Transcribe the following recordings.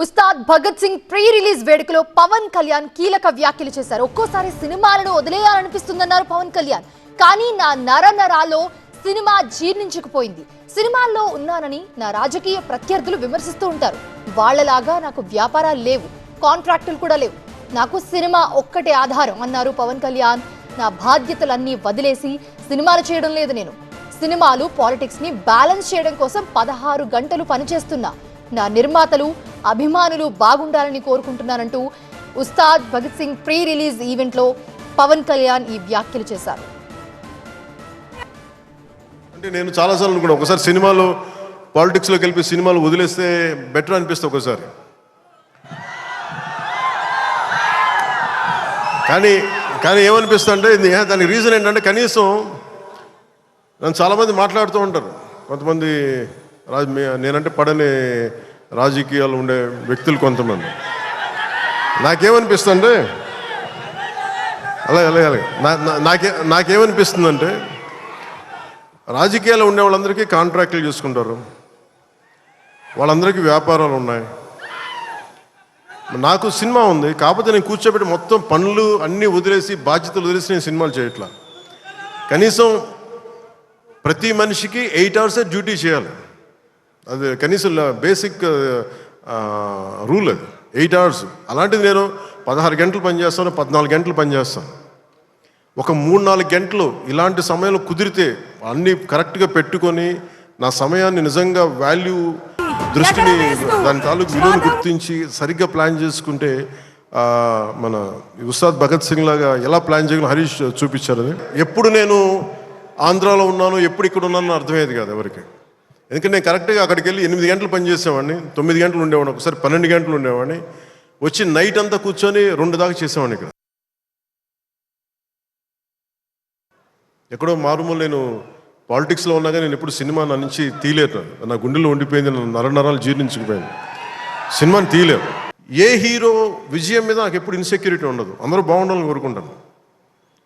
Ustaad Bhagat Singh pre release వేడుకలో పవన్ కళ్యాణ్ కీలక వ్యాఖ్యలు చేశారు. ఒక్కోసారి సినిమాలను వదిలేయాలనిపిస్తుందన్నారు పవన్ కళ్యాణ్. కానీ నా నరాల్లో సినిమా జీర్ణించుకుపోయింది. సినిమాల్లో ఉన్నానని నా రాజకీయ ప్రత్యర్థులు విమర్శిస్తూ ఉంటారు. వాళ్లలాగా నాకు వ్యాపారాలు లేవు, కాంట్రాక్టులు కూడా లేవు. నాకు సినిమా ఒక్కటే ఆధారం అన్నారు పవన్ కళ్యాణ్. నా బాధ్యతలన్నీ వదిలేసి సినిమాలు చేయడం లేదు. నేను సినిమాలు పాలిటిక్స్ ని బ్యాలెన్స్ చేయడం కోసం 16 గంటలు పనిచేస్తున్నా. నా నిర్మాతలు అభిమానులు బాగుండాలని కోరుకుంటున్నానంటూ Ustaad Bhagat Singh pre release event లో పవన్ కళ్యాణ్ ఈ వ్యాఖ్యలు చేశారు. అంటే నేను చాలాసార్లు అనుకున్నా, ఒకసారి సినిమాలో పాలిటిక్స్లోకి వెళ్ళి సినిమాలు వదిలేస్తే బెటర్ అనిపిస్తుంది ఒకసారి. కానీ ఏమనిపిస్తుంది అంటే దానికి రీజన్ ఏంటంటే, కనీసం నన్ను చాలామంది మాట్లాడుతూ ఉంటారు. కొంతమంది నేనంటే పడని రాజకీయాలు ఉండే వ్యక్తులు కొంతమంది. నాకేమనిపిస్తుందంటే అలాగే నాకేమనిపిస్తుందంటే, రాజకీయాలు ఉండే వాళ్ళందరికీ కాంట్రాక్టులు చేసుకుంటారు, వాళ్ళందరికీ వ్యాపారాలు ఉన్నాయి. నాకు సినిమా ఉంది, కాకపోతే నేను కూర్చోబెట్టి మొత్తం పనులు అన్నీ వదిలేసి బాధ్యతలు వదిలేసి నేను సినిమాలు చేయట్లా. కనీసం ప్రతి మనిషికి 8 hours డ్యూటీ చేయాలి. అది కనీసం బేసిక్ రూల్, అది 8 hours. అలాంటిది నేను 16 గంటలు పనిచేస్తాను, 14 గంటలు పనిచేస్తాను. ఒక 3-4 గంటలు ఇలాంటి సమయంలో కుదిరితే అన్నీ కరెక్ట్గా పెట్టుకొని నా సమయాన్ని నిజంగా వాల్యూ దృష్టిని దాని తాలూకు విలువను గుర్తించి సరిగ్గా ప్లాన్ చేసుకుంటే మన ఉస్తాద్ భగత్ సింగ్ లాగా ఎలా ప్లాన్ చేయగలను హరీష్ చూపించారు. అది ఎప్పుడు నేను ఆంధ్రాలో ఉన్నాను, ఎప్పుడు ఇక్కడ ఉన్నాను అర్థమయ్యేది కాదు ఎవరికి. ఎందుకంటే నేను కరెక్ట్గా అక్కడికి వెళ్ళి 8 గంటలు పనిచేసేవాడిని, 9 గంటలు ఉండేవాడిని, ఒకసారి 12 గంటలు ఉండేవాడిని. వచ్చి నైట్ అంతా కూర్చొని 2 దాకా చేసేవాడిని. ఇక్కడ ఎక్కడో మారుమూల నేను పాలిటిక్స్లో ఉన్నాగా నేను ఎప్పుడు సినిమా నా నుంచి తీయలేను. నా గుండెలో ఉండిపోయింది, నరాలు జీర్ణించుకుపోయింది. సినిమాని తీయలేవు. ఏ హీరో విజయం మీద నాకు ఎప్పుడు ఇన్సెక్యూరిటీ ఉండదు. అందరూ బాగుండాలని కోరుకుంటాను.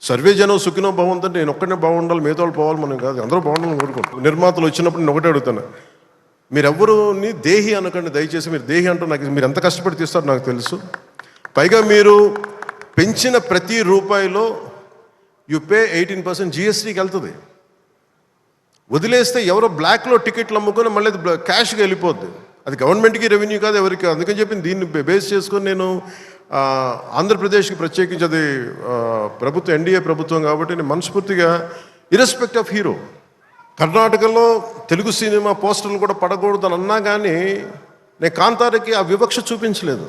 సర్వే జనం సుఖినో బాగుందంటే నేను ఒక్కడే బాగుండాలి, మిగతా వాళ్ళు పోవాలి మనం కాదు, అందరూ బాగుండాలని కోరుకుంటాను. నిర్మాతలు వచ్చినప్పుడు నేను ఒకటే అడుగుతాను, మీరెవ్వరూని దేహి అనకండి దయచేసి. మీరు దేహి అంటూ నాకు మీరు ఎంత కష్టపడి తీస్తారో నాకు తెలుసు. పైగా మీరు పెంచిన ప్రతి రూపాయిలో యు పే 18% GSTకి వెళ్తుంది. వదిలేస్తే ఎవరో బ్లాక్లో టికెట్లు అమ్ముకొని మళ్ళీ క్యాష్గా వెళ్ళిపోద్ది. అది గవర్నమెంట్కి రెవెన్యూ కాదు, ఎవరికి. అందుకని చెప్పి దీన్ని బేస్ చేసుకొని నేను ఆంధ్రప్రదేశ్కి ప్రత్యేకించి, అది ప్రభుత్వం NDA ప్రభుత్వం కాబట్టి నేను మనస్ఫూర్తిగా ఇర్రెస్పెక్ట్ ఆఫ్ హీరో, కర్ణాటకలో తెలుగు సినిమా పోస్టర్లు కూడా పడకూడదు అని అన్నా కానీ నేను కాంతారకి ఆ వివక్ష చూపించలేదు.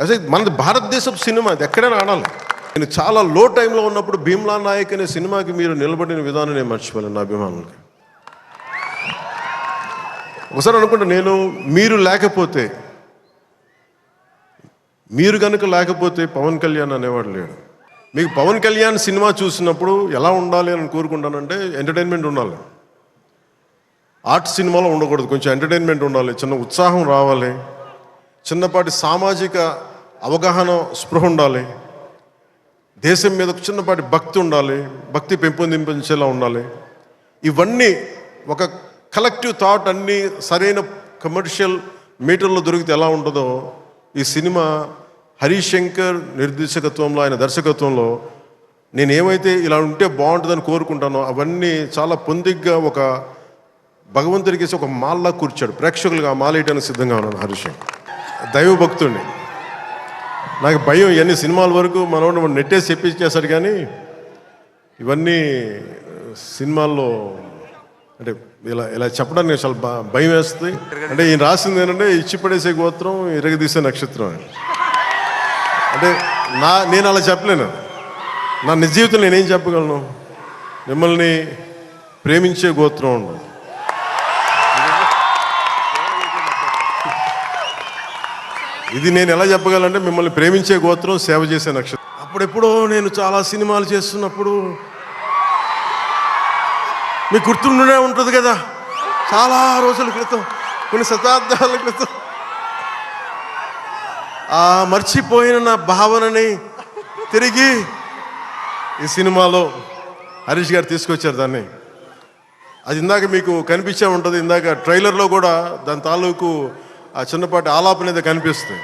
అదే మనది భారతదేశపు సినిమా, అది ఎక్కడైనా ఆడాలి. నేను చాలా లో టైంలో ఉన్నప్పుడు భీమ్లా నాయక్ అనే సినిమాకి మీరు నిలబడిన విధానం నేను మర్చిపోలేను. నా అభిమానులకి ఒకసారి అనుకుంటా, నేను మీరు కనుక లేకపోతే పవన్ కళ్యాణ్ అనేవాడు లేడు. మీకు పవన్ కళ్యాణ్ సినిమా చూసినప్పుడు ఎలా ఉండాలి అని కోరుకుంటానంటే, ఎంటర్టైన్మెంట్ ఉండాలి. ఆర్ట్ సినిమాలో ఉండకూడదు, కొంచెం ఎంటర్టైన్మెంట్ ఉండాలి, చిన్న ఉత్సాహం రావాలి, చిన్నపాటి సామాజిక అవగాహన స్పృహ ఉండాలి, దేశం మీద ఒక చిన్నపాటి భక్తి ఉండాలి, భక్తి పెంపొందించేలా ఉండాలి. ఇవన్నీ ఒక కలెక్టివ్ థాట్ అన్నీ సరైన కమర్షియల్ మీటర్లో దొరికితే ఎలా ఉంటుందో, ఈ సినిమా హరీష్ శంకర్ నిర్దేశకత్వంలో, ఆయన దర్శకత్వంలో నేను ఏమైతే ఇలా ఉంటే బాగుంటుందని కోరుకుంటానో అవన్నీ చాలా పొందిగ్గా ఒక భగవంతుడికి ఒక మాల్లా కూర్చాడు. ప్రేక్షకులుగా ఆ మాల వేయడానికి సిద్ధంగా ఉన్నాను. హరీష్ శంకర్ దైవభక్తుడిని. నాకు భయం, ఇవన్నీ సినిమాల వరకు మనోడు నెట్టేసి చెప్పించేశాడు. కానీ ఇవన్నీ సినిమాల్లో అంటే ఇలా చెప్పడానికి చాలా భయం వేస్తుంది. అంటే ఈయన రాసింది ఏంటంటే, ఇచ్చి పడేసే గోత్రం, ఇరగదీసే నక్షత్రం అని. అంటే నేను అలా చెప్పలేను. నా నిజ జీవితంలో నేనేం చెప్పగలను? మిమ్మల్ని ప్రేమించే గోత్రం ఉండదు. ఇది నేను ఎలా చెప్పగలంటే, మిమ్మల్ని ప్రేమించే గోత్రం, సేవ చేసే నక్షత్రం. అప్పుడెప్పుడో నేను చాలా సినిమాలు చేస్తున్నప్పుడు మీకు గుర్తుండే ఉంటుంది కదా, చాలా రోజుల క్రితం, కొన్ని శతాబ్దాల క్రితం, ఆ మర్చిపోయిన నా భావనని తిరిగి ఈ సినిమాలో హరీష్ గారు తీసుకొచ్చారు. దాన్ని అది ఇందాక మీకు కనిపించే ఉంటుంది. ఇందాక ట్రైలర్లో కూడా దాని తాలూకు ఆ చిన్నపాటి ఆలాపన అనేది కనిపిస్తుంది.